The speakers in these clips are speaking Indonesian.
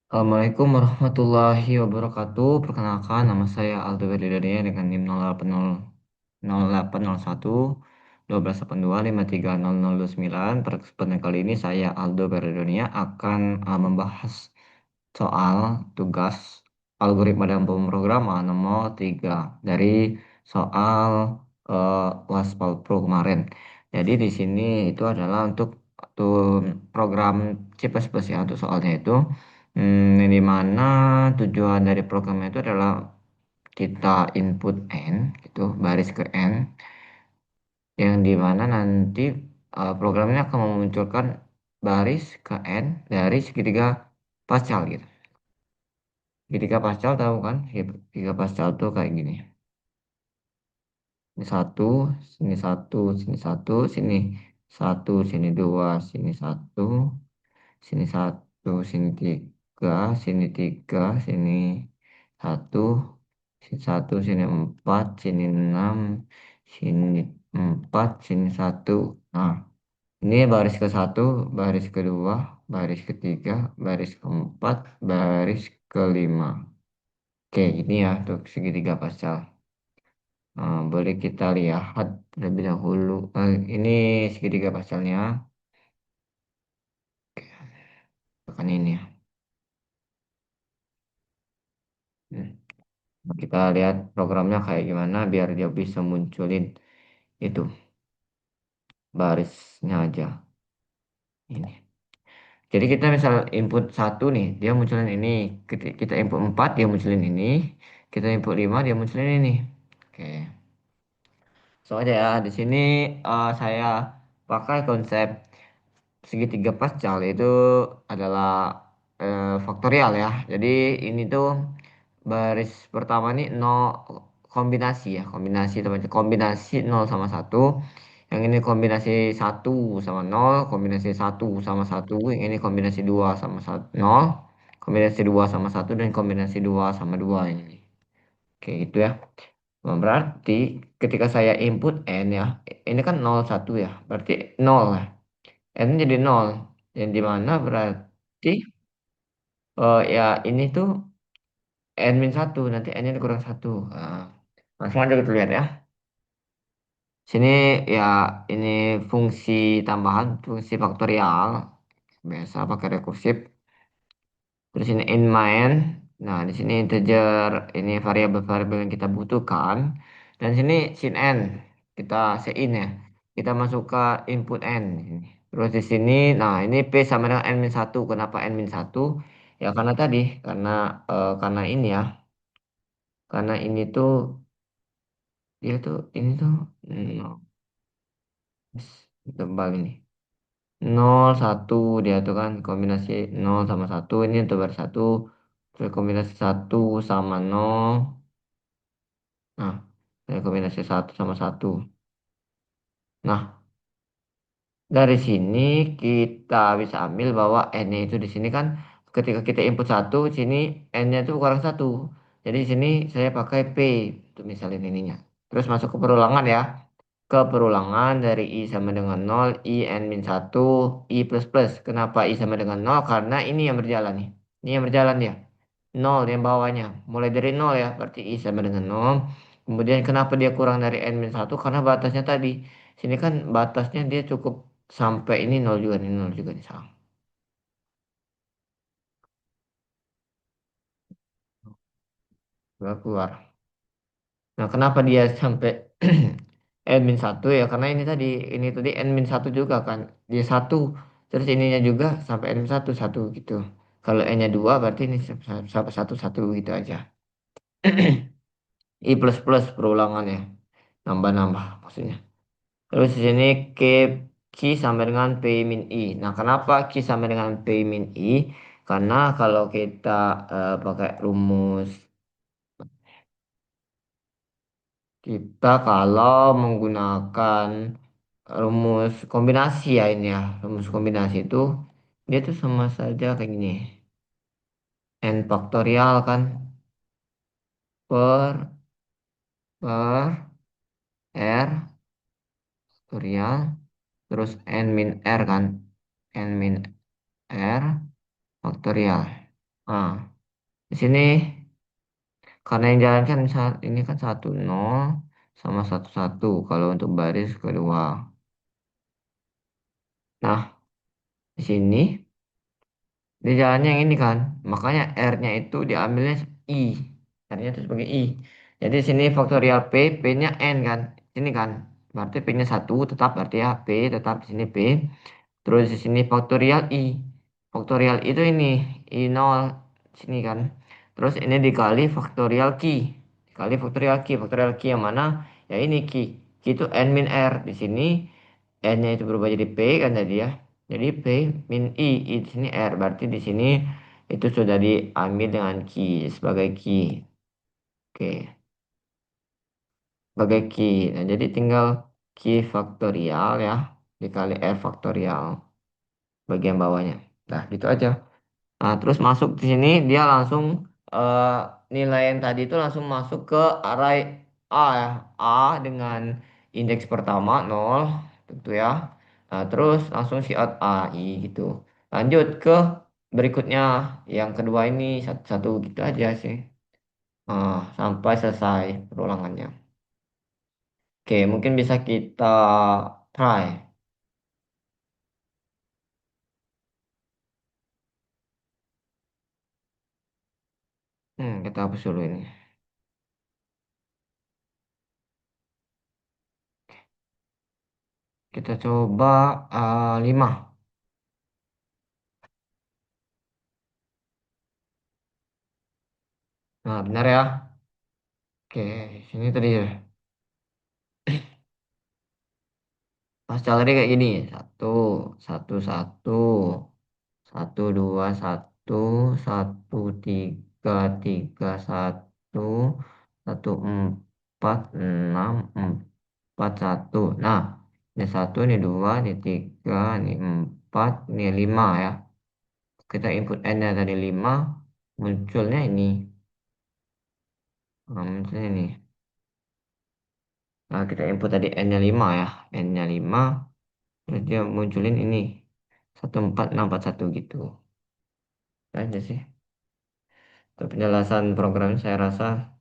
Assalamualaikum warahmatullahi wabarakatuh. Perkenalkan, nama saya Aldo Berdidania dengan NIM 0801 1282 530029. Pada kesempatan kali ini saya Aldo Berdidania akan membahas soal tugas algoritma dan pemrograman nomor 3 dari soal Waspal Pro kemarin. Jadi di sini itu adalah untuk program C++ ya untuk soalnya itu. Di mana tujuan dari program itu adalah kita input n gitu baris ke n yang di mana nanti programnya akan memunculkan baris ke n dari segitiga pascal gitu. Segitiga pascal tahu kan? Segitiga pascal tuh kayak gini. Ini satu, sini satu, sini satu, sini satu, sini dua, sini satu, sini satu, sini tiga, sini satu, sini satu, sini empat, sini enam, sini empat, sini satu. Nah, ini baris ke satu, baris kedua, baris ketiga, baris keempat, baris kelima. Oke, ini ya untuk segitiga pascal. Boleh kita lihat terlebih dahulu. Ini segitiga pascalnya. Tekan ini ya. Hmm. Kita lihat programnya kayak gimana biar dia bisa munculin itu barisnya aja. Ini. Jadi kita misal input satu nih, dia munculin ini. Kita input 4 dia munculin ini. Kita input 5 dia munculin ini. Oke. So aja ya. Di sini saya pakai konsep segitiga pascal itu adalah faktorial ya. Jadi ini tuh baris pertama nih nol kombinasi ya, kombinasi teman-teman. Kombinasi nol sama satu. Yang ini kombinasi satu sama nol, kombinasi satu sama satu, yang ini kombinasi 2 sama satu, nol, kombinasi 2 sama satu dan kombinasi 2 sama 2 ini. Oke, gitu ya. Nah, berarti ketika saya input n ya, ini kan nol satu ya, berarti nol ya. N jadi nol. Yang dimana berarti ya ini tuh N min satu. Nanti N-nya dikurang satu. Nah, langsung aja kita lihat ya. Sini ya ini fungsi tambahan, fungsi faktorial. Biasa pakai rekursif. Terus ini in main. Nah, di sini integer, ini variabel-variabel yang kita butuhkan. Dan sini sin n, kita sein ya. Kita masuk ke input n. Terus di sini, nah ini p sama dengan n min satu. Kenapa n min satu? Ya karena tadi, karena ini ya. Karena ini tuh, dia tuh, ini tuh, tebal ini. Nol satu dia tuh kan kombinasi nol sama satu ini untuk baris satu. Terus kombinasi satu sama nol. Nah, dari kombinasi satu sama satu. Nah, dari sini kita bisa ambil bahwa n-nya itu di sini kan ketika kita input satu, sini n-nya itu kurang satu. Jadi di sini saya pakai p untuk misalin ininya. Terus masuk ke perulangan ya. Ke perulangan dari i sama dengan nol, i n min satu, i plus plus. Kenapa i sama dengan nol? Karena ini yang berjalan nih. Ini yang berjalan ya. Nol yang bawahnya. Mulai dari nol ya. Berarti i sama dengan nol. Kemudian kenapa dia kurang dari n min satu? Karena batasnya tadi. Sini kan batasnya dia cukup sampai ini nol juga nih. Nol juga nih. Salah. Keluar. Nah, kenapa dia sampai n min satu ya? Karena ini tadi n min satu juga kan. Dia satu, terus ininya juga sampai n min satu satu gitu. Kalau n-nya dua berarti ini sampai satu satu gitu aja. I plus plus perulangannya, nambah-nambah maksudnya. Terus di sini K Q sama dengan P min I. Nah, kenapa Q sama dengan P min I? Karena kalau kita pakai rumus kita kalau menggunakan rumus kombinasi ya ini ya. Rumus kombinasi itu dia tuh sama saja kayak gini. N faktorial kan per R faktorial terus N min R kan. N min R faktorial. Nah, di sini karena yang jalan kan saat ini kan 10 sama 11 kalau untuk baris kedua. Nah, di sini dia jalannya yang ini kan. Makanya R-nya itu diambilnya I. R-nya itu sebagai I. Jadi di sini faktorial P, P-nya N kan. Sini kan. Berarti P-nya 1 tetap berarti ya P tetap di sini P. Terus di sini faktorial I. Faktorial I itu ini I0 sini kan. Terus ini dikali faktorial Q. Dikali faktorial Q. Faktorial Q yang mana? Ya ini Q. Q itu N min R. Di sini N-nya itu berubah jadi P kan tadi ya. Jadi P min I di sini R. Berarti di sini itu sudah diambil dengan Q sebagai Q. Oke, sebagai Q. Nah, jadi tinggal Q faktorial ya dikali R faktorial bagian bawahnya. Nah, gitu aja. Nah, terus masuk di sini dia langsung eh, nilai yang tadi itu langsung masuk ke array A ya. A dengan indeks pertama 0 tentu ya. Nah, terus langsung si out AI gitu. Lanjut ke berikutnya yang kedua ini satu-satu gitu aja sih. Sampai selesai perulangannya. Oke, mungkin bisa kita try. Kita hapus dulu ini. Kita coba 5. Nah, benar ya. Oke, sini tadi ya. Pascal tadi kayak gini. Satu, satu, satu, satu, dua, satu, satu, tiga, tiga, satu, satu, empat, enam, empat, satu. Nah, ini satu, ini dua, ini tiga, ini empat, ini lima ya. Kita input N-nya tadi lima, munculnya ini. Nah, munculnya ini. Nah, kita input tadi N-nya lima ya. N-nya lima, terus dia munculin ini. 14641 gitu. Aja sih. Tapi penjelasan program saya rasa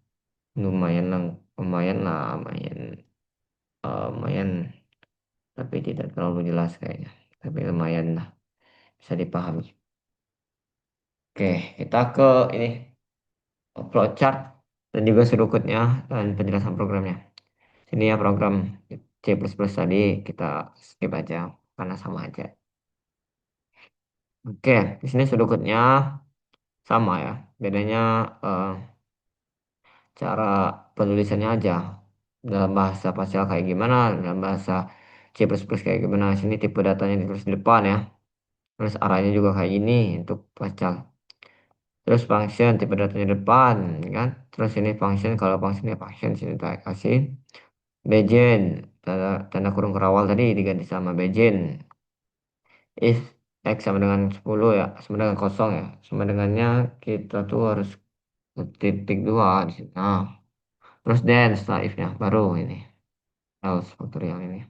lumayan lang, lumayan lah, lumayan, lumayan, tapi tidak terlalu jelas kayaknya. Tapi lumayan lah, bisa dipahami. Oke, kita ke ini flowchart dan juga strukturnya dan penjelasan programnya. Sini ya program C++ tadi kita skip aja karena sama aja. Oke, di sini strukturnya sama ya. Bedanya eh, cara penulisannya aja. Dalam bahasa Pascal kayak gimana, dalam bahasa C++ kayak gimana. Sini tipe datanya ditulis di depan ya. Terus arahnya juga kayak gini untuk Pascal. Terus function tipe datanya di depan kan. Terus ini function kalau function ya function sini kita kasih Bejin tanda kurung kerawal tadi diganti sama Bejin. If X sama dengan 10 ya, sama dengan kosong ya. Sama dengannya kita tuh harus titik dua di sini. Nah, terus then setelah if-nya baru ini. Else faktorial ini.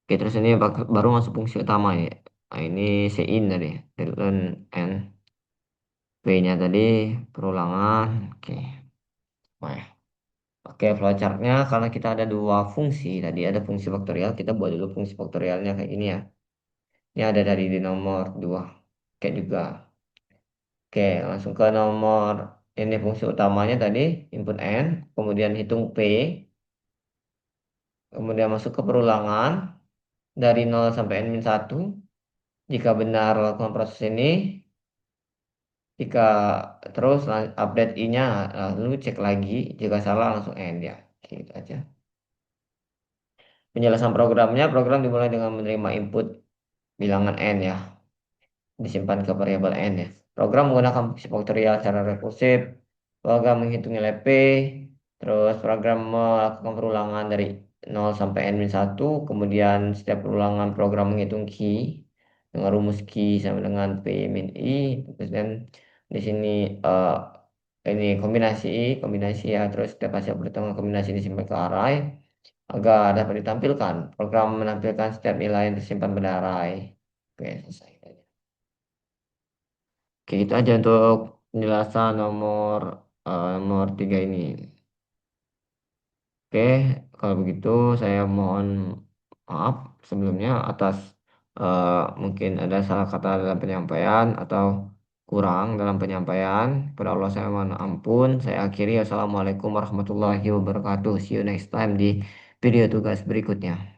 Oke, terus ini baru masuk fungsi utama ya. Nah, ini in tadi. Return and P-nya tadi perulangan. Oke. Nah, oke, flowchart-nya karena kita ada dua fungsi. Tadi ada fungsi faktorial. Kita buat dulu fungsi faktorialnya kayak gini ya. Ini ada dari di nomor 2. Oke juga. Oke, langsung ke nomor ini fungsi utamanya tadi. Input N. Kemudian hitung P. Kemudian masuk ke perulangan. Dari 0 sampai N-1. Jika benar lakukan proses ini, jika terus update I-nya, lalu cek lagi. Jika salah langsung end ya. Gitu aja. Penjelasan programnya, program dimulai dengan menerima input bilangan N ya. Disimpan ke variabel N ya. Program menggunakan fungsi faktorial secara rekursif. Program menghitung nilai P. Terus program melakukan perulangan dari 0 sampai N-1. Kemudian setiap perulangan program menghitung key dengan rumus key sama dengan P min I. Terus dan di sini ini kombinasi ya. Terus setiap hasil perhitungan kombinasi disimpan ke array agar dapat ditampilkan. Program menampilkan setiap nilai yang tersimpan pada array. Oke, selesai. Kayak gitu aja untuk penjelasan nomor 3 ini. Oke, kalau begitu saya mohon maaf sebelumnya atas eh, mungkin ada salah kata dalam penyampaian atau kurang dalam penyampaian. Pada Allah saya mohon ampun. Saya akhiri. Assalamualaikum warahmatullahi wabarakatuh. See you next time di video tugas berikutnya.